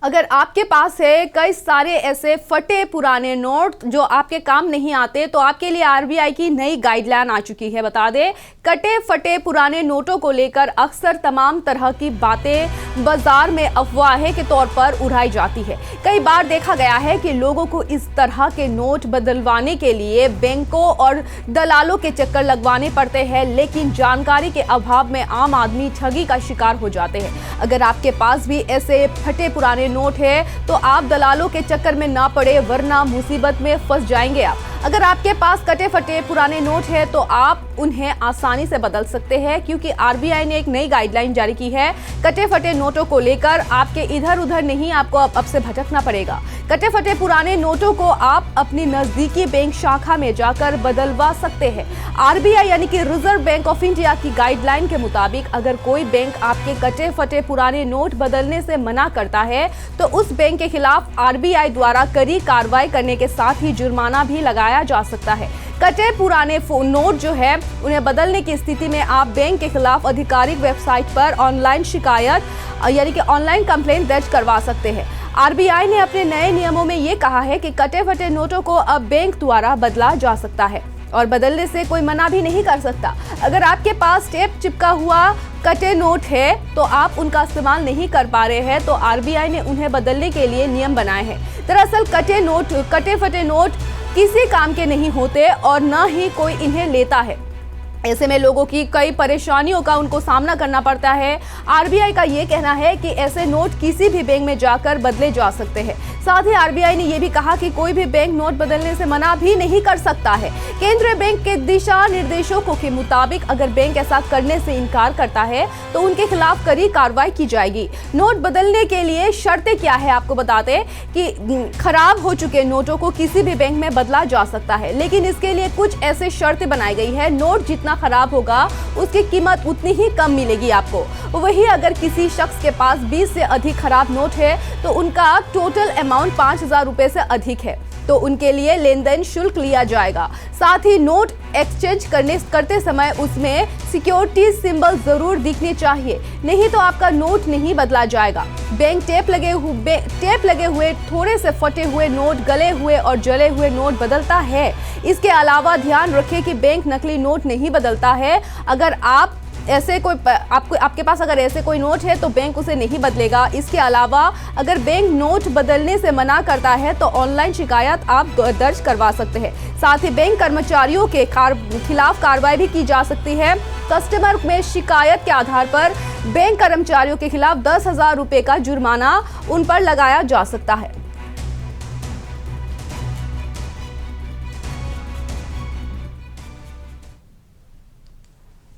अगर आपके पास है कई सारे ऐसे फटे पुराने नोट जो आपके काम नहीं आते, तो आपके लिए आरबीआई की नई गाइडलाइन आ चुकी है। बता दें, कटे फटे पुराने नोटों को लेकर अक्सर तमाम तरह की बातें बाजार में अफवाहें के तौर पर उड़ाई जाती है। कई बार देखा गया है कि लोगों को इस तरह के नोट बदलवाने के लिए बैंकों और दलालों के चक्कर लगवाने पड़ते हैं, लेकिन जानकारी के अभाव में आम आदमी ठगी का शिकार हो जाते हैं। अगर आपके पास भी ऐसे फटे पुराने नोट है तो आप दलालों के चक्कर में ना पड़े, वरना मुसीबत में फंस जाएंगे आप। अगर आपके पास कटे फटे पुराने नोट है तो आप उन्हें आसानी से बदल सकते हैं, क्योंकि आरबीआई ने एक नई गाइडलाइन जारी की है। कटे फटे नोटों को लेकर आपके इधर उधर नहीं, आपको अब से भटकना पड़ेगा। कटे फटे पुराने नोटों को आप अपनी नजदीकी बैंक शाखा में जाकर बदलवा सकते हैं। आरबीआई यानी कि रिजर्व बैंक ऑफ इंडिया की गाइडलाइन के मुताबिक अगर कोई बैंक आपके कटे फटे पुराने नोट बदलने से मना करता है तो उस बैंक के खिलाफ आरबीआई द्वारा कड़ी कार्रवाई करने के साथ ही जुर्माना भी लगाया जा सकता है। कटे पुराने नोट जो है उन्हें बदलने की स्थिति में आप बैंक के खिलाफ आधिकारिक वेबसाइट पर ऑनलाइन शिकायत यानी कि ऑनलाइन कंप्लेंट दर्ज करवा सकते हैं। आरबीआई ने अपने नए नियमों में ये कहा है कि कटे फटे नोटों को अब बैंक द्वारा बदला जा सकता है और बदलने से कोई मना भी नहीं कर सकता। अगर आपके पास टेप चिपका हुआ कटे नोट है तो आप उनका इस्तेमाल नहीं कर पा रहे हैं, तो आरबीआई ने उन्हें बदलने के लिए नियम बनाए हैं। दरअसल कटे फटे नोट किसी काम के नहीं होते और न ही कोई इन्हें लेता है। ऐसे में लोगों की कई परेशानियों का उनको सामना करना पड़ता है। आरबीआई का ये कहना है कि ऐसे नोट किसी भी बैंक में जाकर बदले जा सकते हैं। साथ ही आरबीआई ने यह भी कहा कि कोई भी बैंक नोट बदलने से मना भी नहीं कर सकता है। केंद्रीय बैंक के दिशा निर्देशों के मुताबिक अगर बैंक ऐसा करने से इनकार करता है तो उनके खिलाफ कड़ी कार्रवाई की जाएगी। नोट बदलने के लिए शर्तें क्या है, आपको बताते कि खराब हो चुके नोटों को किसी भी बैंक में बदला जा सकता है, लेकिन इसके लिए कुछ ऐसे शर्तें बनाई गई है। नोट जितना खराब होगा उसकी कीमत उतनी ही कम मिलेगी आपको। वही अगर किसी शख्स के पास 20 से अधिक खराब नोट है तो उनका टोटल अमाउंट 5,000 रुपए से अधिक है तो उनके लिए लेन देन शुल्क लिया जाएगा। साथ ही नोट एक्सचेंज करते समय उसमें सिक्योरिटी सिंबल जरूर दिखने चाहिए, नहीं तो आपका नोट नहीं बदला जाएगा। बैंक टेप लगे हुए थोड़े से फटे हुए नोट, गले हुए और जले हुए नोट बदलता है। इसके अलावा ध्यान रखें कि बैंक नकली नोट नहीं बदलता है। अगर आपके पास अगर ऐसे कोई नोट है तो बैंक उसे नहीं बदलेगा। इसके अलावा अगर बैंक नोट बदलने से मना करता है तो ऑनलाइन शिकायत आप दर्ज करवा सकते हैं। साथ ही बैंक कर्मचारियों के खिलाफ कार्रवाई भी की जा सकती है। कस्टमर में शिकायत के आधार पर बैंक कर्मचारियों के खिलाफ 10,000 रुपए का जुर्माना उन पर लगाया जा सकता है।